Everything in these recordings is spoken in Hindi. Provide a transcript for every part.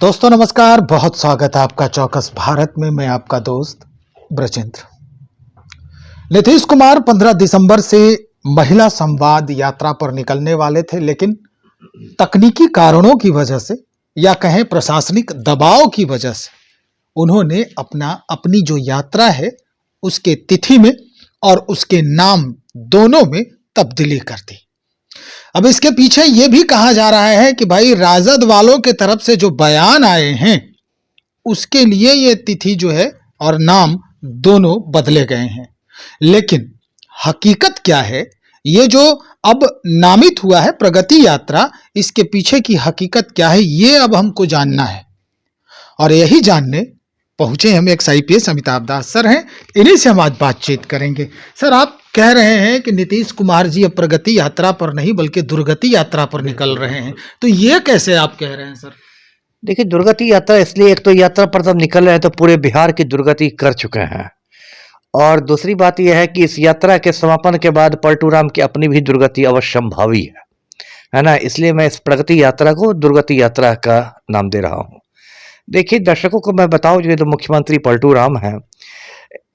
दोस्तों नमस्कार, बहुत स्वागत है आपका चौकस भारत में। मैं आपका दोस्त ब्रजेंद्र। नीतीश कुमार 15 दिसंबर से महिला संवाद यात्रा पर निकलने वाले थे, लेकिन तकनीकी कारणों की वजह से या कहें प्रशासनिक दबाव की वजह से उन्होंने अपनी जो यात्रा है उसके तिथि में और उसके नाम दोनों में तब्दीली कर दी। अब इसके पीछे यह भी कहा जा रहा है कि भाई राजद वालों के तरफ से जो बयान आए हैं उसके लिए ये तिथि जो है और नाम दोनों बदले गए हैं। लेकिन हकीकत क्या है, ये जो अब नामित हुआ है प्रगति यात्रा, इसके पीछे की हकीकत क्या है ये अब हमको जानना है। और यही जानने पहुंचे हम एक आईपीएस अमिताभ दास सर हैं, इन्हीं से हम आज बातचीत करेंगे। सर, आप कह रहे हैं कि नीतीश कुमार जी अब प्रगति यात्रा पर नहीं बल्कि दुर्गति यात्रा पर निकल रहे हैं, तो ये कैसे आप कह रहे हैं सर? देखिए, दुर्गति यात्रा इसलिए, एक तो यात्रा पर जब निकल रहे हैं तो पूरे बिहार की दुर्गति कर चुके हैं, और दूसरी बात यह है कि इस यात्रा के समापन के बाद पलटू राम की अपनी भी दुर्गति अवश्यंभावी है ना। इसलिए मैं इस प्रगति यात्रा को दुर्गति यात्रा का नाम दे रहा हूँ। देखिए, दर्शकों को मैं बताऊं, जो मुख्यमंत्री पलटू राम हैं,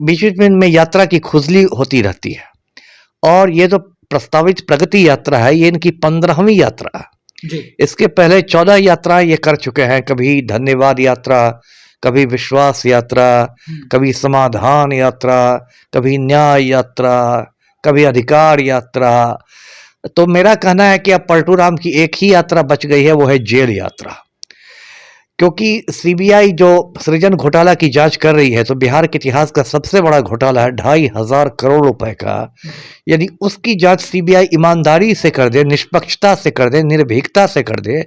बीच बीच में इनमें यात्रा की खुजली होती रहती है, और ये जो प्रस्तावित प्रगति यात्रा है ये इनकी 15वीं यात्रा है। जी। इसके पहले 14 यात्राएं ये कर चुके हैं। कभी धन्यवाद यात्रा, कभी विश्वास यात्रा, कभी समाधान यात्रा, कभी न्याय यात्रा, कभी अधिकार यात्रा। तो मेरा कहना है कि अब पलटू राम की एक ही यात्रा बच गई है, वो है जेल यात्रा। क्योंकि सीबीआई जो सृजन घोटाला की जांच कर रही है, तो बिहार के इतिहास का सबसे बड़ा घोटाला है 2,500 करोड़ रुपए का। यदि उसकी जांच सीबीआई ईमानदारी से कर दे, निष्पक्षता से कर दे, निर्भीकता से कर दे,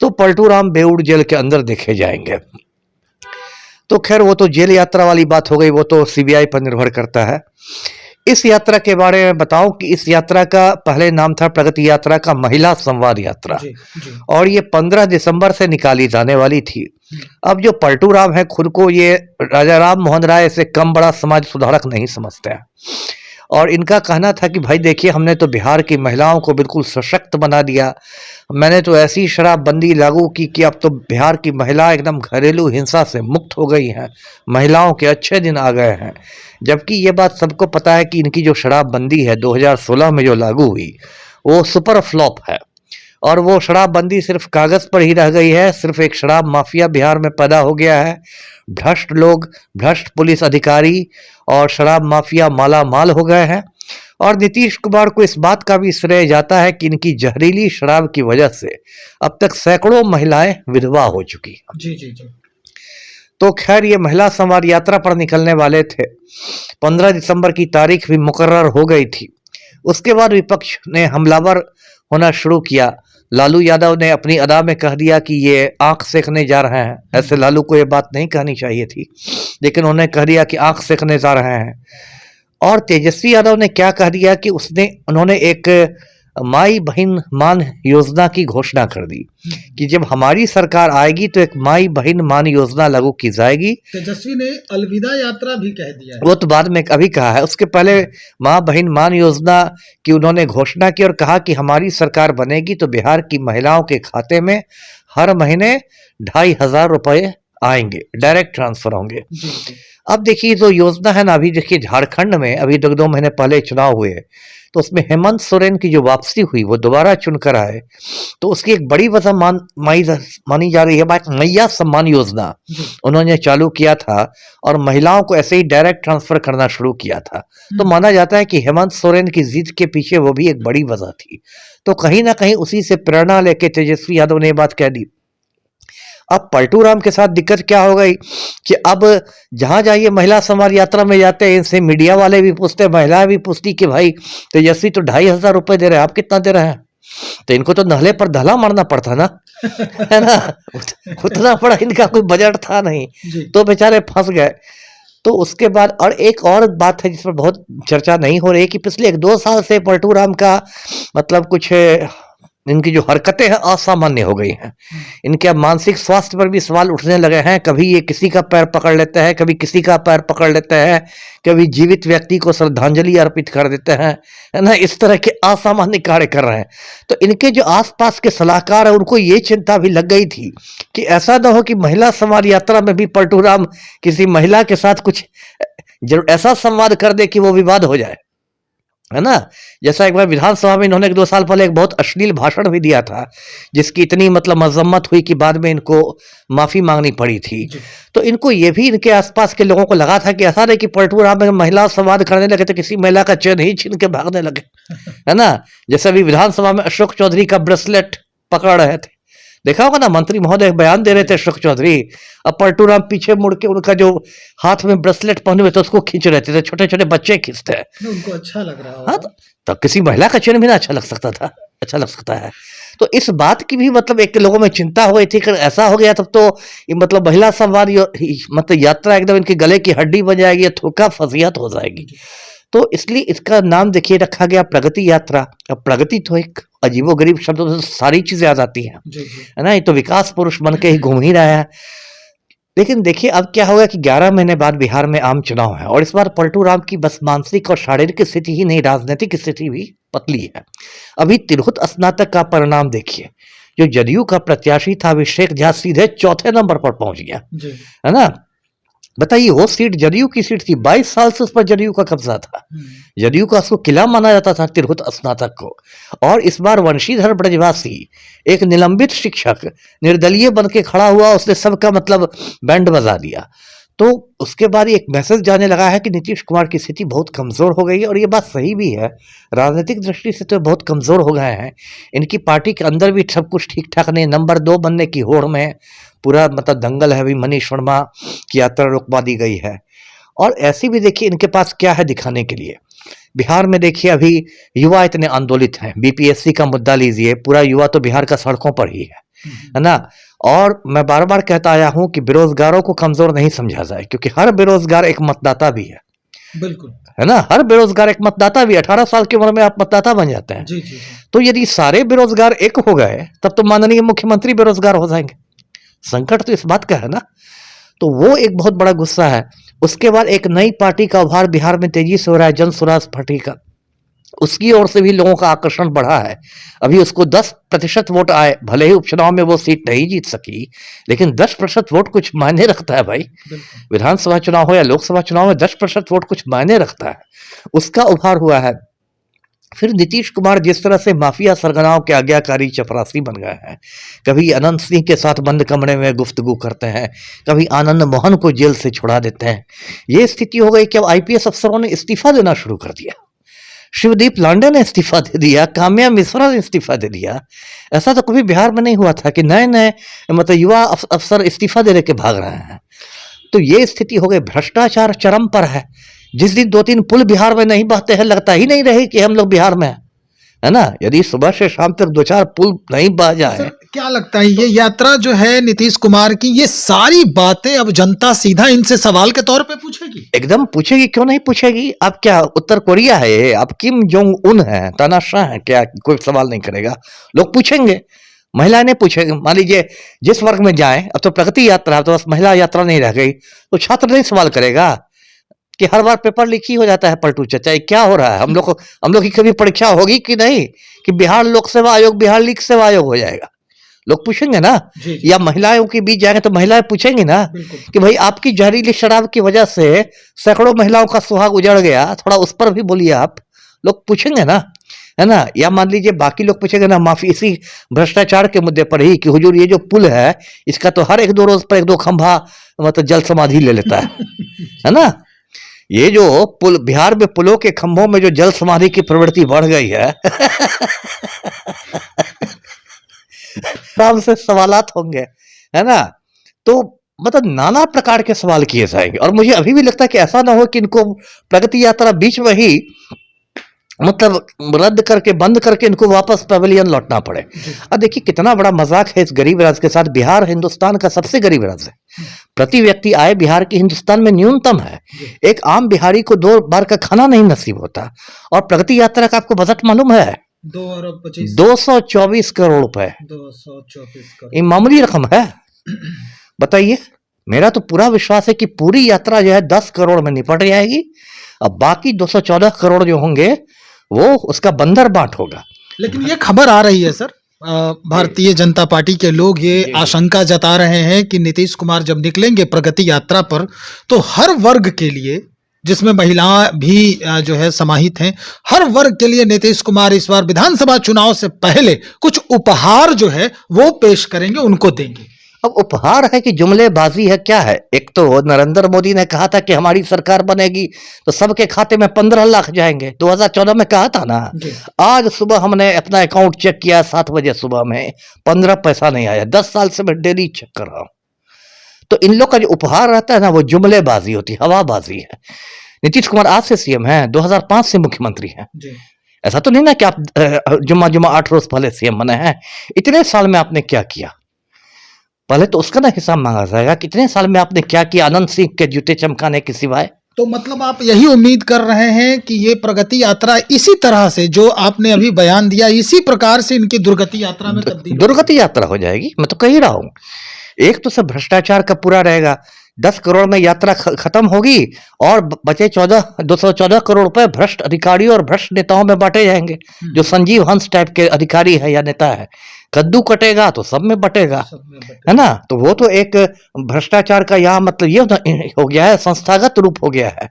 तो पलटू राम बेऊर जेल के अंदर देखे जाएंगे। तो खैर, वो तो जेल यात्रा वाली बात हो गई, वो तो सीबीआई पर निर्भर करता है। इस यात्रा के बारे में बताऊं कि इस यात्रा का पहले नाम था प्रगति यात्रा का महिला संवाद यात्रा, जी, जी। और ये 15 दिसंबर से निकाली जाने वाली थी। अब जो पलटू राम है, खुद को ये राजा राम मोहन राय से कम बड़ा समाज सुधारक नहीं समझते हैं, और इनका कहना था कि भाई देखिए, हमने तो बिहार की महिलाओं को बिल्कुल सशक्त बना दिया, मैंने तो ऐसी शराबबंदी लागू की कि अब तो बिहार की महिला एकदम घरेलू हिंसा से मुक्त हो गई हैं, महिलाओं के अच्छे दिन आ गए हैं। जबकि ये बात सबको पता है कि इनकी जो शराबबंदी है 2016 में जो लागू हुई, वो सुपर फ्लॉप है, और वो शराबबंदी सिर्फ कागज पर ही रह गई है। सिर्फ एक शराब माफिया बिहार में पैदा हो गया है, भ्रष्ट लोग, भ्रष्ट पुलिस अधिकारी और शराब माफिया माला माल हो गए हैं। और नीतीश कुमार को इस बात का भी श्रेय जाता है कि इनकी जहरीली शराब की वजह से अब तक सैकड़ों महिलाएं विधवा हो चुकी हैं। जी, जी, जी। तो खैर, ये महिला संवाद यात्रा पर निकलने वाले थे। 15 दिसंबर की तारीख भी मुकर्रर हो गई थी। उसके बाद विपक्ष ने हमलावर होना शुरू किया। लालू यादव ने अपनी अदा में कह दिया कि ये आंख सेकने जा रहे हैं। ऐसे लालू को ये बात नहीं कहनी चाहिए थी, लेकिन उन्होंने कह दिया कि आंख सेकने जा रहे हैं। और तेजस्वी यादव ने क्या कह दिया कि उन्होंने एक माई बहन मान योजना की घोषणा कर दी कि जब हमारी सरकार आएगी तो एक माई बहन मान योजना लागू की जाएगी। तेजस्वी ने अलविदा यात्रा भी कह दिया है। वो तो बाद में अभी कहा है, उसके पहले माँ बहन मान योजना की उन्होंने घोषणा की और कहा कि हमारी सरकार बनेगी तो बिहार की महिलाओं के खाते में हर महीने 2,500 रुपए आएंगे, डायरेक्ट ट्रांसफर होंगे। जी, जी। अब देखिए, जो योजना है ना, अभी देखिए झारखंड में अभी 2 महीने पहले चुनाव हुए, तो उसमें हेमंत सोरेन की जो वापसी हुई, वो दोबारा चुनकर आए, तो उसकी एक बड़ी वजह मानी जा रही है मैया सम्मान योजना उन्होंने चालू किया था, और महिलाओं को ऐसे ही डायरेक्ट ट्रांसफर करना शुरू किया था। तो माना जाता है कि हेमंत सोरेन की जीत के पीछे वो भी एक बड़ी वजह थी। तो कहीं ना कहीं उसी से प्रेरणा लेके तेजस्वी यादव ने बात कह दी। अब पलटू राम के साथ दिक्कत क्या हो गई कि अब जहां जाइए महिला संवाद यात्रा में जाते हैं, इनसे मीडिया वाले भी पूछते, महिलाएं भी पूछती कि भाई तेजस्वी तो 2,500 रुपए दे रहे हैं, आप कितना दे रहे हैं? तो इनको तो नहले पर धला मारना पड़ता ना, है ना। उतना बड़ा इनका कोई बजट था नहीं, तो बेचारे फंस गए। तो उसके बाद और एक और बात है जिस पर बहुत चर्चा नहीं हो रही कि पिछले 1-2 साल से पलटू राम का मतलब कुछ इनकी जो हरकतें हैं असामान्य हो गई हैं। इनके अब मानसिक स्वास्थ्य पर भी सवाल उठने लगे हैं। कभी ये किसी का पैर पकड़ लेते हैं, कभी किसी का पैर पकड़ लेते हैं, कभी जीवित व्यक्ति को श्रद्धांजलि अर्पित कर देते हैं, है ना? इस तरह के असामान्य कार्य कर रहे हैं। तो इनके जो आसपास के सलाहकार हैं उनको ये चिंता भी लग गई थी कि ऐसा ना हो कि महिला संवाद यात्रा में भी पलटू राम किसी महिला के साथ कुछ ऐसा संवाद कर दे कि वो विवाद हो जाए, है ना? जैसा एक बार विधानसभा में इन्होंने 2 साल पहले एक बहुत अश्लील भाषण भी दिया था, जिसकी इतनी मतलब मजम्मत हुई कि बाद में इनको माफी मांगनी पड़ी थी। तो इनको ये भी इनके आसपास के लोगों को लगा था कि ऐसा नहीं कि पलटू राम में महिला संवाद करने लगे तो किसी महिला का चैन ही छीन के भागने लगे, है ना? जैसे अभी विधानसभा में अशोक चौधरी का ब्रेसलेट पकड़ रहे थे, देखा होगा ना, मंत्री महोदय बयान दे रहे थे अशोक चौधरी, अब पलटू राम पीछे मुड़ के उनका जो हाथ में ब्रेसलेट पहने हुए थे उसको खींच रहे थे, छोटे छोटे बच्चे खींचते हैं, उनको अच्छा लग रहा हाँ, होगा। तो किसी महिला का चयन भी ना अच्छा लग सकता था, अच्छा लग सकता है। तो इस बात की भी मतलब एक लोगों में चिंता हो गई थी कि ऐसा हो गया तब तो ये मतलब महिला संवाद मतलब यात्रा एकदम इनके गले की हड्डी बन जाएगी, थोका फजीहत हो जाएगी। तो इसलिए इसका नाम देखिए रखा गया प्रगति यात्रा। अब प्रगति तो एक अजीबोगरीब शब्दों से सारी चीजें आ जाती हैं, है ना? ये तो विकास पुरुष बन के ही घूम ही रहा है। लेकिन देखिए अब क्या होगा कि 11 महीने बाद बिहार में आम चुनाव है और इस बार पलटू राम की बस मानसिक और शारीरिक स्थिति ही नहीं, राजनीतिक स्थिति भी पतली है। अभी तिरहुत स्नातक का परिणाम देखिए, जो जदयू का प्रत्याशी था अभिषेक झा सीधे 4थे नंबर पर पहुंच गया, है ना? बताइए, वो सीट जदयू की सीट थी, 22 साल से उस पर जदयू का कब्जा था, जदयू का उसको किला माना जाता था तिरहुत स्नातक को। और इस बार वंशीधर ब्रजवासी, एक निलंबित शिक्षक निर्दलीय बन के खड़ा हुआ, उसने सबका मतलब बैंड बजा दिया। तो उसके बाद एक मैसेज जाने लगा है कि नीतीश कुमार की स्थिति बहुत कमजोर हो गई है, और ये बात सही भी है। राजनीतिक दृष्टि से तो बहुत कमजोर हो गए हैं। इनकी पार्टी के अंदर भी सब कुछ ठीक ठाक नहीं, नंबर 2 बनने की होड़ में पूरा मतलब दंगल है। अभी मनीष वर्मा की यात्रा रोकवा दी गई है, और ऐसी भी देखिए इनके पास क्या है दिखाने के लिए। बिहार में देखिए अभी युवा इतने आंदोलित हैं, बीपीएससी का मुद्दा लीजिए, पूरा युवा तो बिहार का सड़कों पर ही है ना? और मैं बार बार कहता आया हूं कि बेरोजगारों को कमजोर नहीं समझा जाए, क्योंकि हर बेरोजगार एक मतदाता भी है, बिल्कुल, है ना? हर बेरोजगार एक मतदाता भी, 18 साल की उम्र में आप मतदाता बन जाते हैं। जी, जी, जी। तो यदि सारे बेरोजगार एक हो गए तब तो माननीय मुख्यमंत्री बेरोजगार हो जाएंगे। संकट तो इस बात का है ना। तो वो एक बहुत बड़ा गुस्सा है। उसके बाद एक नई पार्टी का उभार बिहार में तेजी से हो रहा है, जन स्वराज पार्टी का। उसकी ओर से भी लोगों का आकर्षण बढ़ा है। अभी उसको 10% वोट आए, भले ही उपचुनाव में वो सीट नहीं जीत सकी, लेकिन 10% वोट कुछ मायने रखता है भाई। विधानसभा चुनाव हो या लोकसभा चुनाव में 10% वोट कुछ मायने रखता है। उसका उभार हुआ है। फिर नीतीश कुमार जिस तरह से माफिया सरगनाओं के आज्ञाकारी चपरासी बन गए हैं, कभी अनंत सिंह के साथ बंद कमरे में गुफ्तगू करते हैं, कभी आनंद मोहन को जेल से छुड़ा देते हैं। ये स्थिति हो गई कि अब आईपीएस अफसरों ने इस्तीफा देना शुरू कर दिया। शिवदीप लांडे ने इस्तीफा दे दिया, काम्या मिश्रा ने इस्तीफा दे दिया। ऐसा तो कभी बिहार में नहीं हुआ था कि नए नए मतलब युवा अफसर इस्तीफा दे के भाग रहे हैं। तो ये स्थिति हो गई। भ्रष्टाचार चरम पर है। जिस दिन 2-3 पुल बिहार में नहीं बहते हैं, लगता ही नहीं रहे कि हम लोग बिहार में हैं, है ना? यदि सुबह से शाम तक 2-4 पुल नहीं बह जाए। सर, क्या लगता है ये यात्रा जो है नीतीश कुमार की, ये सारी बातें अब जनता सीधा इनसे सवाल के तौर पे पूछेगी? एकदम पूछेगी, क्यों नहीं पूछेगी? आप क्या उत्तर कोरिया है ये? आप किम जोंग उन है, तानाशाह है क्या? कोई सवाल नहीं करेगा, लोग पूछेंगे। महिला ने पूछेगी, मान लीजिए जिस वर्ग में जाए, अब तो प्रगति यात्रा, तो बस महिला यात्रा नहीं रह गई, तो छात्र नहीं सवाल करेगा कि हर बार पेपर लीक ही हो जाता है। पलटू चाचा, क्या हो रहा है? हम लोग की कभी परीक्षा होगी कि नहीं कि बिहार लोक सेवा आयोग बिहार लीक सेवा आयोग हो जाएगा? लोग पूछेंगे ना। या महिलाओं के बीच जाएंगे तो महिलाएं पूछेंगी ना कि भाई आपकी जहरीली शराब की वजह से सैकड़ों महिलाओं का सुहाग उजड़ गया, थोड़ा उस पर भी बोलिए आप। लोग पूछेंगे ना, है ना? या मान लीजिए बाकी लोग पूछेंगे ना, माफी इसी भ्रष्टाचार के मुद्दे पर ही कि हुजूर ये जो पुल है इसका तो हर 1-2 रोज पर 1-2 खंभा मतलब जल समाधि ले लेता है ना? ये जो पुल, बिहार में पुलों के खंभों में जो जल समाधि की प्रवृत्ति बढ़ गई है आराम से सवालात होंगे, है ना? तो मतलब नाना प्रकार के सवाल किए जाएंगे। और मुझे अभी भी लगता है कि ऐसा ना हो कि इनको प्रगति यात्रा बीच में ही मतलब रद्द करके, बंद करके इनको वापस पवेलियन लौटना पड़े। अब देखिए कितना बड़ा मजाक है इस गरीब राज्य के साथ। बिहार हिंदुस्तान का सबसे गरीब राज्य है। प्रति व्यक्ति आय बिहार की हिंदुस्तान में न्यूनतम है। एक आम बिहारी को 2 बार का खाना नहीं नसीब होता। और प्रगति यात्रा का आपको बजट मालूम है? 2 अरब 25 224 करोड़ रुपए। 224 करोड़। ये मामूली रकम है? बताइए। मेरा तो पूरा विश्वास है कि पूरी यात्रा जो है 10 करोड़ में निपट जाएगी। अब बाकी 214 करोड़ जो होंगे वो उसका बंदर बाट होगा। लेकिन ये खबर आ रही है सर, भारतीय जनता पार्टी के लोग ये आशंका जता रहे हैं कि नीतीश कुमार जब निकलेंगे प्रगति यात्रा पर तो हर वर्ग के लिए, जिसमें महिलाएं भी जो है समाहित हैं, हर वर्ग के लिए नीतीश कुमार इस बार विधानसभा चुनाव से पहले कुछ उपहार जो है वो पेश करेंगे, उनको देंगे। अब उपहार है कि जुमलेबाजी है, क्या है? एक तो नरेंद्र मोदी ने कहा था कि हमारी सरकार बनेगी तो सबके खाते में 15 लाख जाएंगे, 2014 में कहा था ना। आज सुबह हमने अपना अकाउंट चेक किया 7 बजे सुबह में, 15 पैसा नहीं आया। 10 साल से मैं डेली चेक कर रहा हूं। तो इन लोग का जो उपहार रहता है ना वो जुमलेबाजी होती है, हवाबाजी है। नीतीश कुमार आज से सीएम है, 2005 से मुख्यमंत्री हैं। ऐसा तो नहीं ना कि आप जुम्मा 8 रोज पहले सीएम बने हैं। इतने साल में आपने क्या किया? पहले तो उसका ना हिसाब मांगा जाएगा, कितने साल में आपने क्या किया आनंद सिंह के जूते चमकाने के सिवाय। तो मतलब आप यही उम्मीद कर रहे हैं कि ये प्रगति यात्रा इसी तरह से जो आपने अभी बयान दिया, इसी प्रकार से इनकी दुर्गति यात्रा में तब्दील दुर्गति यात्रा हो जाएगी? मैं तो कह ही रहा हूं। एक तो सब भ्रष्टाचार का पूरा रहेगा, 10 करोड़ में यात्रा खत्म होगी और बचे 214 करोड़ रुपए भ्रष्ट अधिकारियों और भ्रष्ट नेताओं में बांटे जाएंगे। जो संजीव हंस टाइप के अधिकारी है या नेता है, कद्दू कटेगा तो सब में बटेगा, है ना। तो वो तो एक भ्रष्टाचार का यहाँ मतलब ये हो गया है, संस्थागत रूप हो गया है।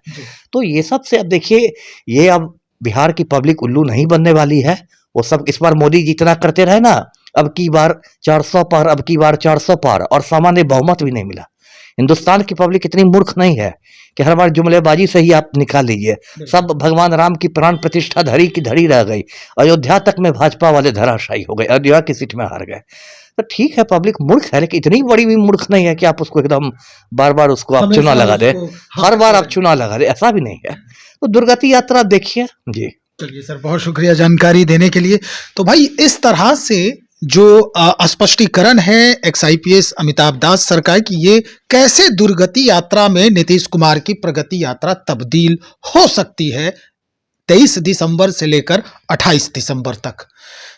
तो ये सब से अब देखिए, ये अब बिहार की पब्लिक उल्लू नहीं बनने वाली है। वो सब इस बार मोदी जितना करते रहे ना, अब की बार 400 पार, अब की बार 400 पार, और सामान्य बहुमत भी नहीं मिला। हिंदुस्तान की पब्लिक इतनी मूर्ख नहीं है कि हर बार जुमलेबाजी से ही आप निकाल लीजिए। सब भगवान राम की प्राण प्रतिष्ठा धड़ी की धड़ी रह गई। अयोध्या तक में भाजपा वाले धराशायी हो गए, अयोध्या की सीट में हार गए। तो ठीक है, पब्लिक मूर्ख है, लेकिन इतनी बड़ी भी मूर्ख नहीं है कि आप उसको एकदम बार बार उसको आप चुना लगा दे, हर बार आप चुना लगा दे, ऐसा भी नहीं है। तो दुर्गति यात्रा देखिए जी। चलिए सर, बहुत शुक्रिया जानकारी देने के लिए। तो भाई इस तरह से जो स्पष्टीकरण है एक्स IPS अमिताभ दास सर का कि ये कैसे दुर्गति यात्रा में नीतीश कुमार की प्रगति यात्रा तब्दील हो सकती है 23 दिसंबर से लेकर 28 दिसंबर तक।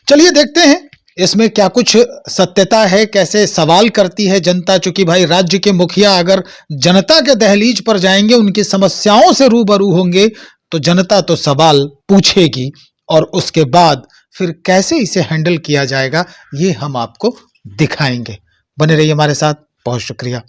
चलिए देखते हैं इसमें क्या कुछ सत्यता है, कैसे सवाल करती है जनता। चूंकि भाई राज्य के मुखिया अगर जनता के दहलीज पर जाएंगे, उनकी समस्याओं से रूबरू होंगे, तो जनता तो सवाल पूछेगी और उसके बाद फिर कैसे इसे हैंडल किया जाएगा ये हम आपको दिखाएंगे। बने रहिए हमारे साथ। बहुत शुक्रिया।